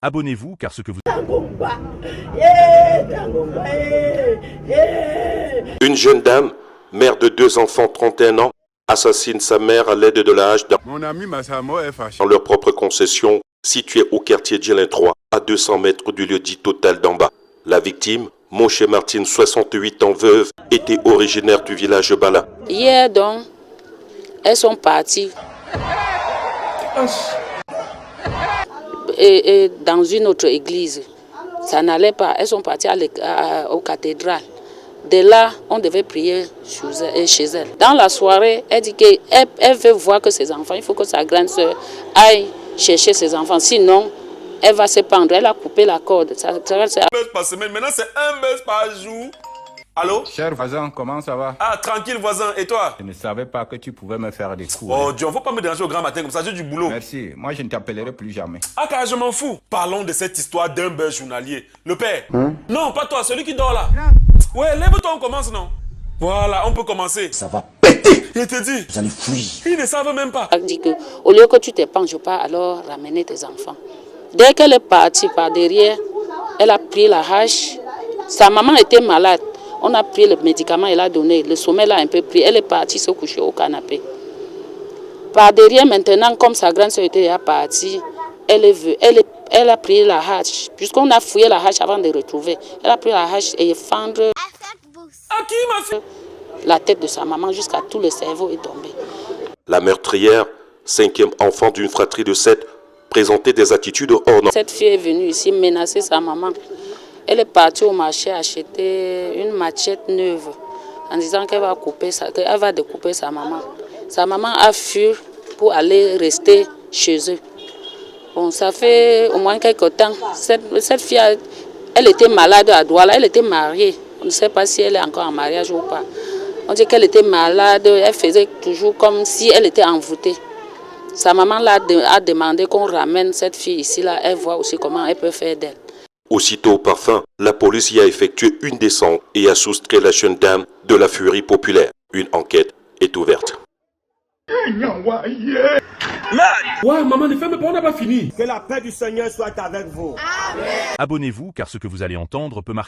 Abonnez-vous car ce que vous... Une jeune dame, mère de 2 enfants, 31 ans, assassine sa mère à l'aide de la hache Mon ami Massamo est fâché. dans leur propre concession située au quartier Djelin 3, à 200 mètres du lieu dit Total d'en bas. La victime, Moshe Martine, 68 ans, veuve, était originaire du village Bala. Hier donc, elles sont parties et dans une autre église. Ça n'allait pas. Elles sont parties aux cathédrales. De là, on devait prier chez elle. Dans la soirée, elle dit qu'elle veut voir que ses enfants, il faut que sa grande soeur aille chercher ses enfants. Sinon, elle va se pendre. Elle a coupé la corde. Un buzz par semaine, maintenant c'est un buzz par jour. Allô? Cher voisin, comment ça va? Ah, tranquille voisin, et toi? Je ne savais pas que tu pouvais me faire des coups. Oh Dieu, faut pas me déranger au grand matin comme ça, j'ai du boulot. Merci, moi je ne t'appellerai plus jamais. Ah car je m'en fous. Parlons de cette histoire d'un buzz journalier. Le père? Non, pas toi, celui qui dort là. Ouais, lève-toi, on commence non? Voilà, on peut commencer. Ça va péter. Je te dis. Vous allez fuir. Ils ne savent même pas. Elle dit qu'au lieu que tu te penches pas, alors ramener tes enfants. Dès qu'elle est partie par derrière, elle a pris la hache. Sa maman était malade. On a pris le médicament, elle a donné. Le sommeil l'a un peu pris. Elle est partie se coucher au canapé. Par derrière, maintenant, comme sa grande soeur était partie, elle a pris la hache. Puisqu'on a fouillé la hache avant de retrouver. Elle a pris la hache et fendre Ah, qui m'a fait? la tête de sa maman jusqu'à tout le cerveau est tombé. La meurtrière, 5e enfant d'une fratrie de 7, présentait des attitudes hors normes. Cette fille est venue ici menacer sa maman. Elle est partie au marché acheter une machette neuve en disant qu'elle va découper sa maman. Sa maman a fui pour aller rester chez eux. Bon, ça fait au moins quelques temps. Cette fille, elle était malade à Douala, elle était mariée. On ne sait pas si elle est encore en mariage ou pas. On dit qu'elle était malade, elle faisait toujours comme si elle était envoûtée. Sa maman a demandé qu'on ramène cette fille ici, là. Elle voit aussi comment elle peut faire d'elle. Aussitôt au parfum, la police y a effectué une descente et a soustrait la jeune dame de la furie populaire. Une enquête est ouverte. Ouais, maman, ne ferme pas, on n'a pas fini. Que la paix du Seigneur soit avec vous. Abonnez-vous car ce que vous allez entendre peut marquer...